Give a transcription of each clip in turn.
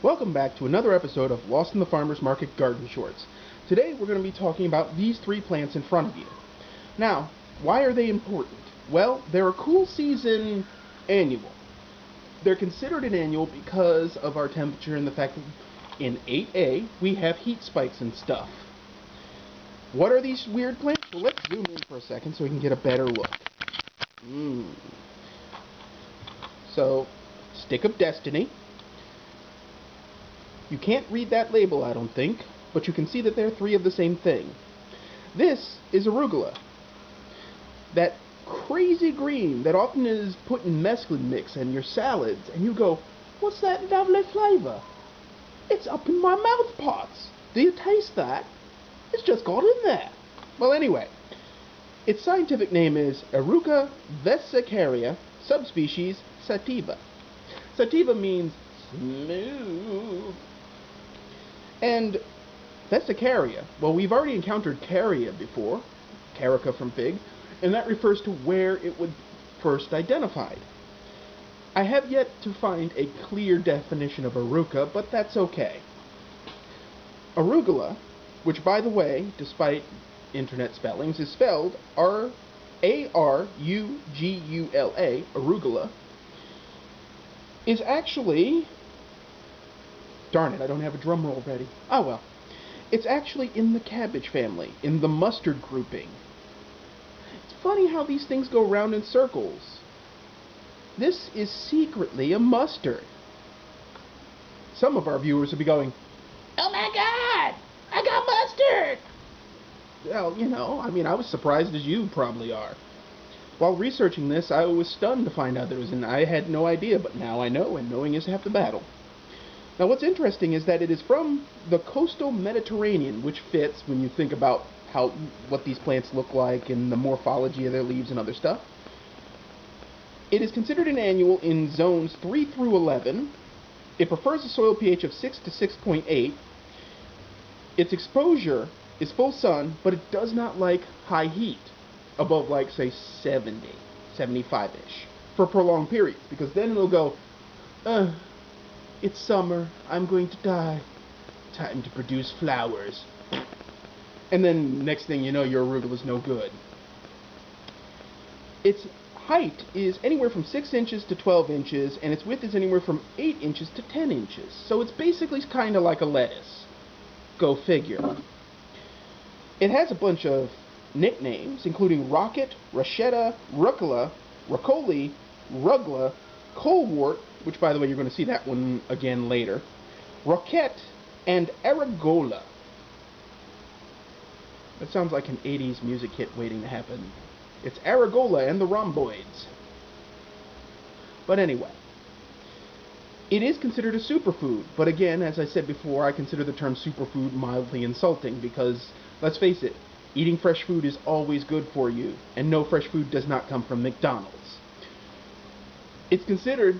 Welcome back to another episode of Lost in the Farmer's Market Garden Shorts. Today we're going to be talking about these three plants in front of you. Now, why are they important? Well, they're a cool season annual. They're considered an annual because of our temperature and the fact that in 8A we have heat spikes and stuff. What are these weird plants? Well, let's zoom in for a second so we can get a better look. So, Stick of Destiny. You can't read that label, I don't think, but you can see that they're three of the same thing. This is Arugula. That crazy green that often is put in mesclun mix and your salads, and you go, what's that lovely flavor? It's up in my mouth parts. Do you taste that? It's just got in there. Well, anyway, its scientific name is Eruca vesicaria, subspecies sativa. Sativa means smooth. And vesicaria, well, we've already encountered caria before, carica from fig, and that refers to where it was first identified. I have yet to find a clear definition of Eruca, but that's okay. Arugula, which by the way, despite internet spellings, is spelled A-R-U-G-U-L-A, Arugula, is actually... Darn it, I don't have a drum roll ready. Oh well. It's actually in the cabbage family, in the mustard grouping. It's funny how these things go round in circles. This is secretly a mustard. Some of our viewers will be going, oh my god, I got mustard! Well, you know, I was surprised as you probably are. While researching this, I was stunned to find out there was I had no idea, but now I know, and knowing is half the battle. Now what's interesting is that it is from the coastal Mediterranean, which fits when you think about what these plants look like and the morphology of their leaves and other stuff. It is considered an annual in zones 3 through 11. It prefers a soil pH of 6 to 6.8. Its exposure is full sun, but it does not like high heat, above like say 70, 75-ish, for prolonged periods, because then it'll go, it's summer, I'm going to die. Time to produce flowers. And then next thing you know, your arugula's no good. Its height is anywhere from 6 inches to 12 inches, and its width is anywhere from 8 inches to 10 inches. So it's basically kind of like a lettuce. Go figure. It has a bunch of nicknames, including rocket, rochetta, rucola, rucoli, rugla, colewort, which by the way you're going to see that one again later, roquette, and Arugula. That sounds like an 80s music hit waiting to happen. It's Arugula and the Rhomboids. But anyway, it is considered a superfood, but again, as I said before, I consider the term superfood mildly insulting because, let's face it, eating fresh food is always good for you, and no fresh food does not come from McDonald's. It's considered,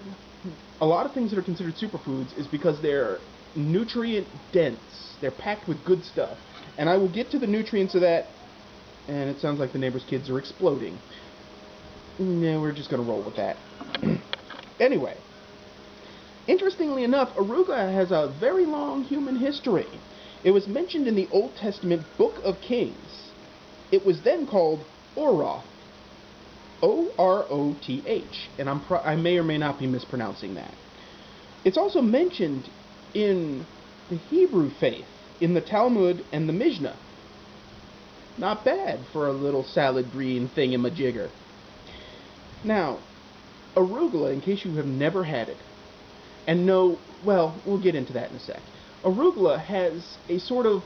a lot of things that are considered superfoods is because they're nutrient dense. They're packed with good stuff. And I will get to the nutrients of that, and it sounds like the neighbor's kids are exploding. Yeah, we're just going to roll with that. Anyway, interestingly enough, Arugula has a very long human history. It was mentioned in the Old Testament Book of Kings. It was then called Oroth. O-R-O-T-H, and I may or may not be mispronouncing that. It's also mentioned in the Hebrew faith, in the Talmud and the Mishnah. Not bad for a little salad green thingamajigger. Now, Arugula, in case you have never had it, and no, well, we'll get into that in a sec. Arugula has a sort of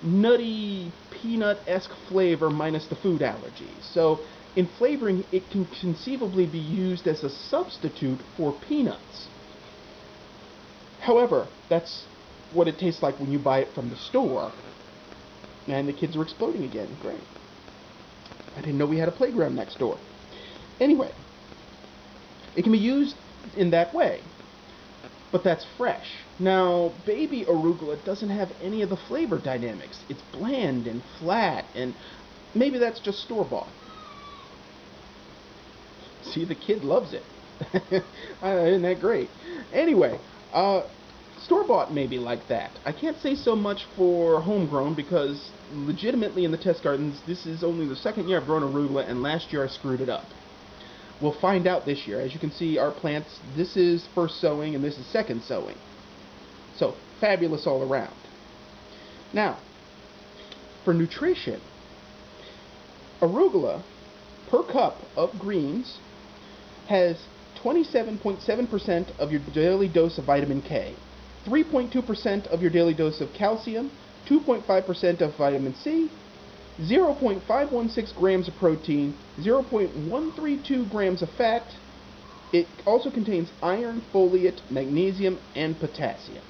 nutty, peanut-esque flavor minus the food allergies. So, in flavoring, it can conceivably be used as a substitute for peanuts. However, that's what it tastes like when you buy it from the store. And the kids are exploding again. Great. I didn't know we had a playground next door. Anyway, it can be used in that way. But that's fresh. Now, baby arugula doesn't have any of the flavor dynamics. It's bland and flat, and maybe that's just store-bought. See, the kid loves it. Isn't that great? Anyway, Store-bought may be like that. I can't say so much for homegrown because legitimately in the test gardens, this is only the second year I've grown arugula, and last year I screwed it up. We'll find out this year. As you can see, our plants, this is first sowing and this is second sowing. So, fabulous all around. Now, for nutrition, arugula per cup of greens has 27.7% of your daily dose of vitamin K, 3.2% of your daily dose of calcium, 2.5% of vitamin C, 0.516 grams of protein, 0.132 grams of fat. It also contains iron, folate, magnesium, and potassium.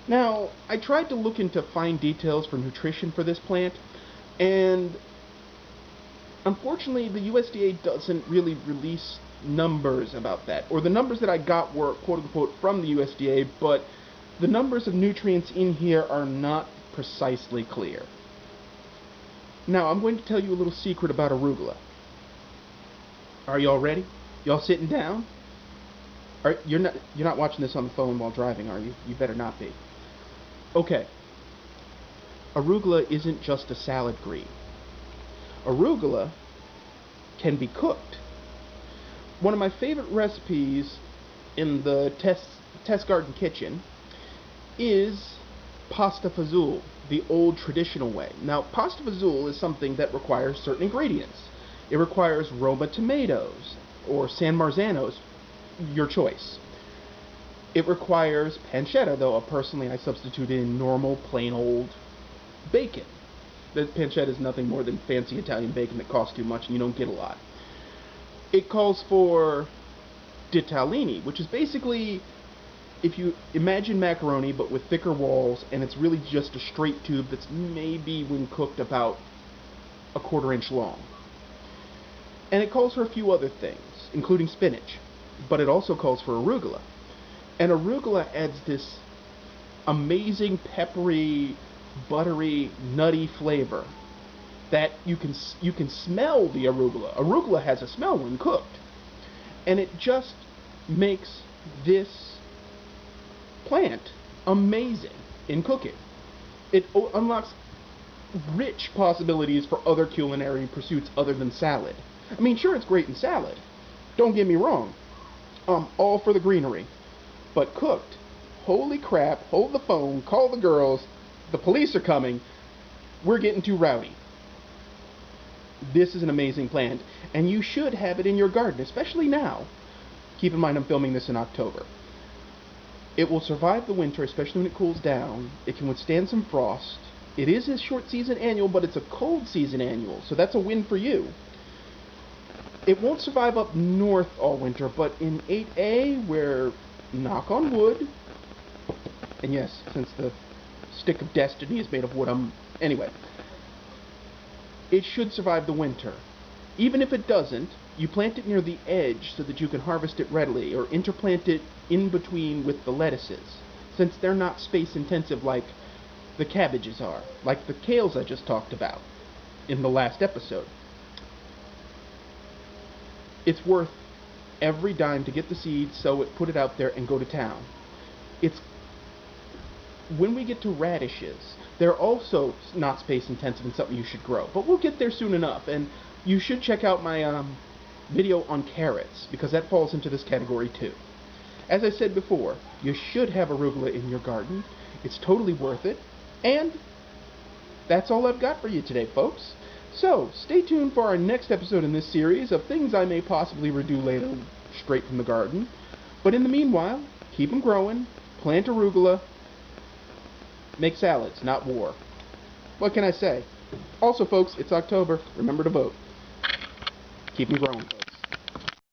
Now, I tried to look into fine details for nutrition for this plant, and unfortunately the USDA doesn't really release numbers about that, or the numbers that I got were quote-unquote from the USDA, but the numbers of nutrients in here are not precisely clear. Now, I'm going to tell you a little secret about arugula. Are y'all ready? Y'all sitting down? You're not watching this on the phone while driving, are you? You better not be. Okay. Arugula isn't just a salad green. Arugula can be cooked. One of my favorite recipes in the test garden kitchen is pasta fazool, the old traditional way. Now, pasta fazool is something that requires certain ingredients. It requires Roma tomatoes or San Marzanos, your choice. It requires pancetta, though personally I substitute in normal, plain old bacon. The pancetta is nothing more than fancy Italian bacon that costs too much and you don't get a lot. It calls for ditalini, which is basically, if you imagine macaroni but with thicker walls, and it's really just a straight tube that's maybe, when cooked, about a 1/4 inch long. And it calls for a few other things, including spinach, but it also calls for arugula. And arugula adds this amazing peppery, buttery, nutty flavor that you can smell the arugula. Arugula has a smell when cooked, and it just makes this plant amazing in cooking. It unlocks rich possibilities for other culinary pursuits other than salad. I mean, sure, it's great in salad. Don't get me wrong. All for the greenery. But cooked, holy crap, hold the phone, call the girls, the police are coming, we're getting too rowdy. This is an amazing plant, and you should have it in your garden, especially now. Keep in mind I'm filming this in October. It will survive the winter, especially when it cools down. It can withstand some frost. It is a short season annual, but it's a cold season annual, so that's a win for you. It won't survive up north all winter, but in 8A, where, knock on wood, and yes, since the stick of destiny is made of wood, anyway, it should survive the winter. Even if it doesn't, you plant it near the edge so that you can harvest it readily, or interplant it in between with the lettuces, since they're not space intensive like the cabbages are, like the kales I just talked about in the last episode. It's worth every dime to get the seeds, sow it, put it out there, and go to town. When we get to radishes, they're also not space intensive and something you should grow, but we'll get there soon enough. And you should check out my video on carrots, because that falls into this category too. As I said before, you should have arugula in your garden. It's totally worth it. And that's all I've got for you today, folks. So, stay tuned for our next episode in this series of things I may possibly redo later, straight from the garden. But in the meanwhile, keep them growing, plant arugula, make salads, not war. What can I say? Also, folks, it's October. Remember to vote. Keep them growing, folks.